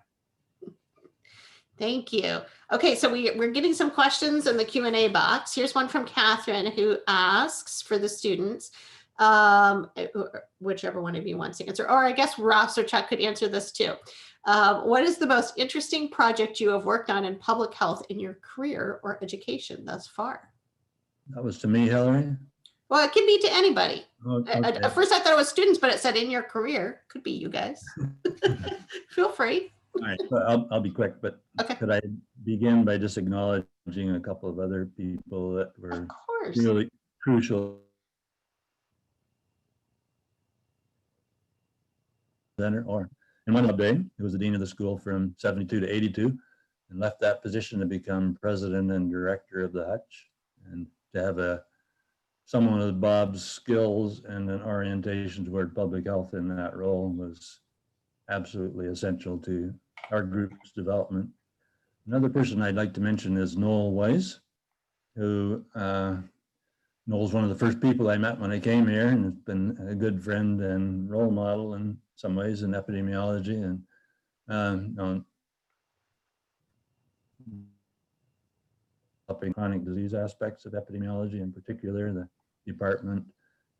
Speaker 2: Thank you. Okay, so we're getting some questions in the Q&A box. Here's one from Catherine who asks for the students, whichever one of you wants to answer, or I guess Ross or Chuck could answer this too. What is the most interesting project you have worked on in public health in your career or education thus far?
Speaker 1: That was to me, Hilary.
Speaker 2: Well, it can be to anybody.
Speaker 1: Okay.
Speaker 2: At first I thought it was students, but it said in your career. Could be you guys. Feel free.
Speaker 1: All right, so I'll be quick, but
Speaker 2: Okay.
Speaker 1: could I begin by just acknowledging a couple of other people that
Speaker 2: Of
Speaker 1: were
Speaker 2: course.
Speaker 1: really crucial. And one day, he was the dean of the school from 72 to 82, and left that position to become president and director of the Hutch. And to have someone with Bob's skills and an orientation toward public health in that role was absolutely essential to our group's development. Another person I'd like to mention is Noel Weiss, who Noel's one of the first people I met when I came here, and has been a good friend and role model in some ways in epidemiology and helping chronic disease aspects of epidemiology. In particular, the department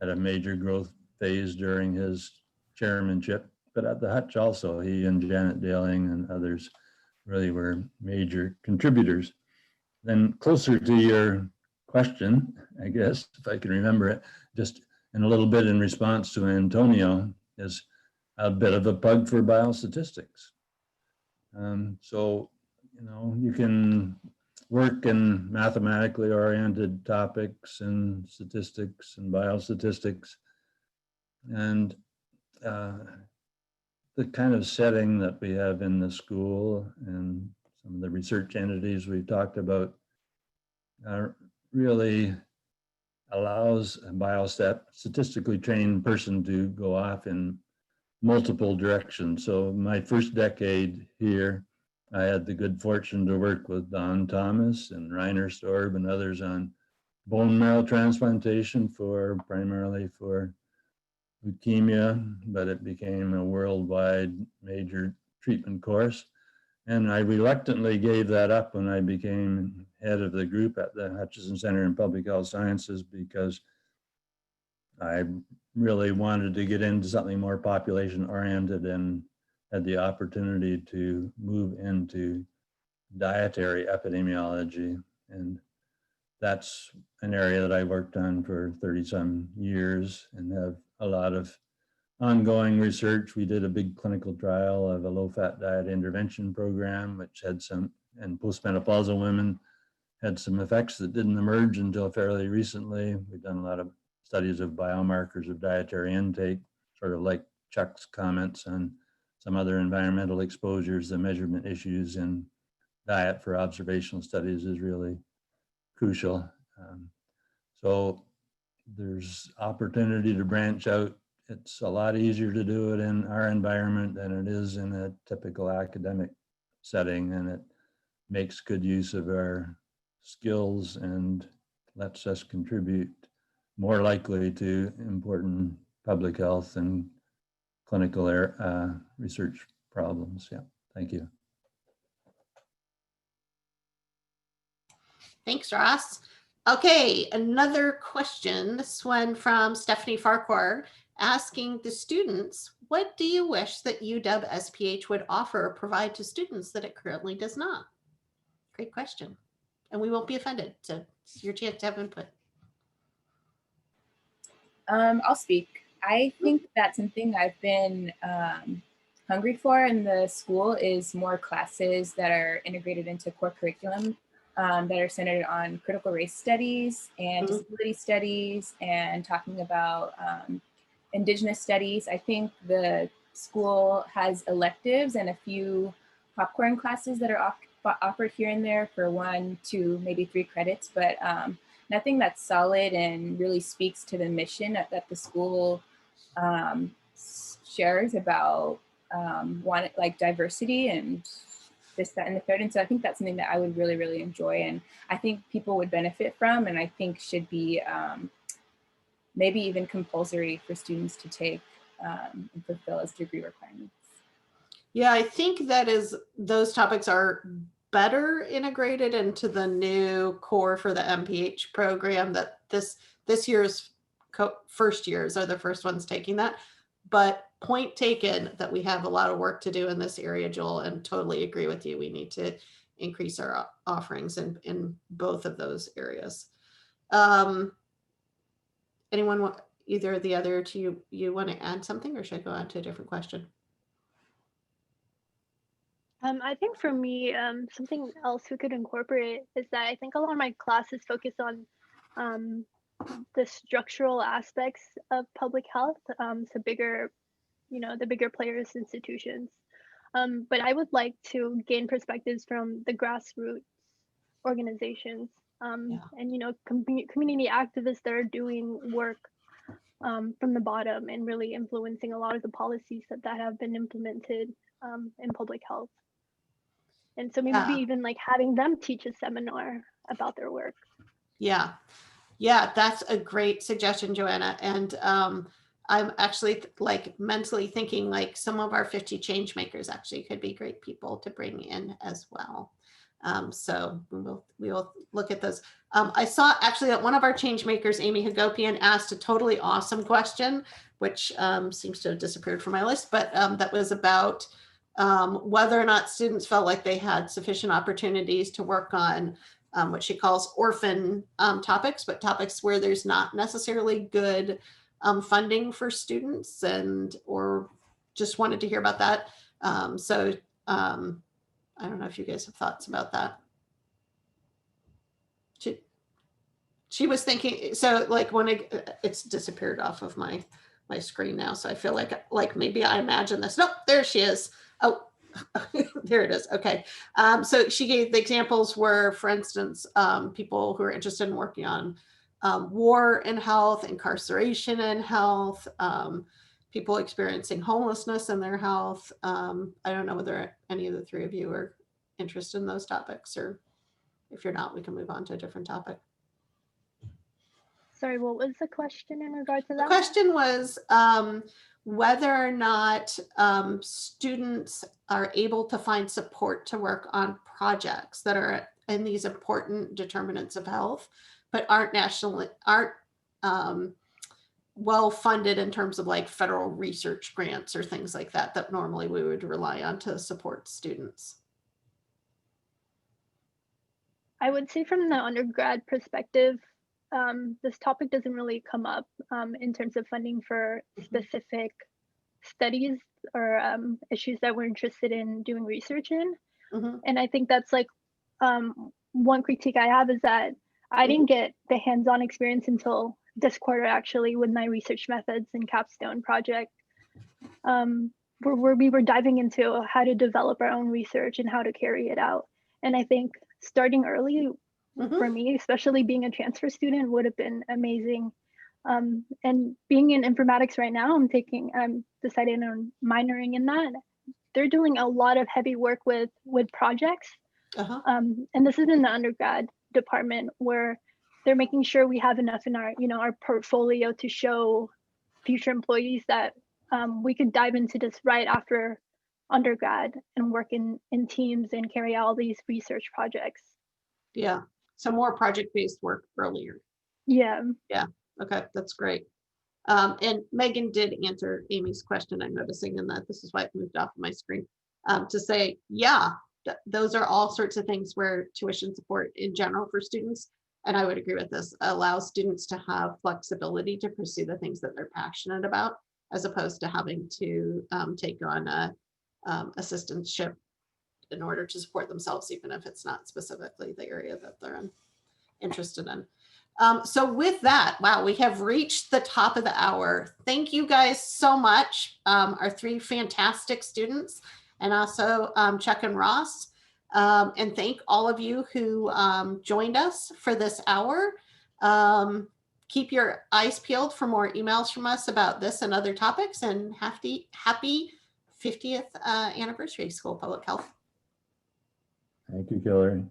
Speaker 1: had a major growth phase during his chairmanship, but at the Hutch also, he and Janet Daling and others really were major contributors. Then closer to your question, I guess, if I can remember it, just in a little bit in response to Antonio, is a bit of a plug for biostatistics. So, you can work in mathematically oriented topics and statistics and biostatistics, and the kind of setting that we have in the school and some of the research entities we've talked about really allows a statistically trained person to go off in multiple directions. So my first decade here, I had the good fortune to work with Don Thomas and Reiner Storb and others on bone marrow transplantation primarily for leukemia, but it became a worldwide major treatment course. And I reluctantly gave that up when I became head of the group at the Hutchinson Center in Public Health Sciences, because I really wanted to get into something more population oriented and had the opportunity to move into dietary epidemiology. And that's an area that I worked on for 30 some years and have a lot of ongoing research. We did a big clinical trial of a low-fat diet intervention program, which had some, and postmenopausal women had some effects that didn't emerge until fairly recently. We've done a lot of studies of biomarkers of dietary intake, sort of like Chuck's comments on some other environmental exposures. The measurement issues in diet for observational studies is really crucial. So there's opportunity to branch out. It's a lot easier to do it in our environment than it is in a typical academic setting, and it makes good use of our skills and lets us contribute more likely to important public health and clinical research problems. Yeah, thank you.
Speaker 2: Thanks, Ross. Okay, another question. This one from Stephanie Farquhar, asking the students, what do you wish that UW SPH would offer or provide to students that it currently does not? Great question. And we won't be offended. So it's your chance to have input.
Speaker 5: I'll speak. I think that something I've been hungry for in the school is more classes that are integrated into core curriculum that are centered on critical race studies and disability studies and talking about Indigenous studies. I think the school has electives and a few popcorn classes that are offered here and there for 1, 2, maybe 3 credits, but nothing that's solid and really speaks to the mission that the school shares about like diversity and this, that, and the third. And so I think that's something that I would really, really enjoy. And I think people would benefit from, and I think should be maybe even compulsory for students to take and fulfill as degree requirements.
Speaker 2: Yeah, I think that those topics are better integrated into the new core for the MPH program, that this year's first years are the first ones taking that. But point taken that we have a lot of work to do in this area, Joel, and totally agree with you. We need to increase our offerings in both of those areas. Anyone want, either of the other two, you want to add something, or should I go on to a different question?
Speaker 4: I think for me, something else we could incorporate is that I think a lot of my classes focus on the structural aspects of public health, so bigger, the bigger players, institutions. But I would like to gain perspectives from the grassroots organizations and, community activists that are doing work from the bottom and really influencing a lot of the policies that have been implemented in public health. And so maybe even like having them teach a seminar about their work.
Speaker 2: Yeah, that's a great suggestion, Joanna. And I'm actually like mentally thinking like some of our 50 change makers actually could be great people to bring in as well. So we will look at those. I saw actually that one of our change makers, Amy Hagopian, asked a totally awesome question, which seems to have disappeared from my list, but that was about whether or not students felt like they had sufficient opportunities to work on what she calls orphan topics, but topics where there's not necessarily good funding for students, or just wanted to hear about that. I don't know if you guys have thoughts about that. She was thinking, so like when it's disappeared off of my screen now, so I feel like maybe I imagine this. Nope, there she is. Oh, there it is. Okay. So she gave the examples were, for instance, people who are interested in working on war in health, incarceration in health, people experiencing homelessness in their health. I don't know whether any of the three of you are interested in those topics, or if you're not, we can move on to a different topic. Sorry, what was the question in regard to that? The question was whether or not students are able to find support to work on projects that are in these important determinants of health, but aren't well funded in terms of like federal research grants or things like that, that normally we would rely on to support students.
Speaker 4: I would say from the undergrad perspective, this topic doesn't really come up in terms of funding for specific studies or issues that we're interested in doing research in. And I think that's like one critique I have is that I didn't get the hands-on experience until this quarter, actually, with my research methods and capstone project, where we were diving into how to develop our own research and how to carry it out. And I think starting early for me, especially being a transfer student, would have been amazing. And being in informatics right now, I'm deciding on minoring in that. They're doing a lot of heavy work with projects. And this is in the undergrad department where they're making sure we have enough in our, our portfolio to show future employees that we could dive into this right after undergrad and work in teams and carry out all these research projects.
Speaker 2: Yeah, so more project-based work earlier.
Speaker 4: Yeah.
Speaker 2: Okay, that's great. And Megan did answer Amy's question, I'm noticing, in that this is why it moved off of my screen, to say, yeah, those are all sorts of things where tuition support in general for students, and I would agree with this, allows students to have flexibility to pursue the things that they're passionate about, as opposed to having to take on a assistantship in order to support themselves, even if it's not specifically the area that they're interested in. So with that, wow, we have reached the top of the hour. Thank you guys so much, our three fantastic students, and also Chuck and Ross. And thank all of you who joined us for this hour. Keep your eyes peeled for more emails from us about this and other topics, and happy 50th anniversary, School of Public Health.
Speaker 1: Thank you, Hillary.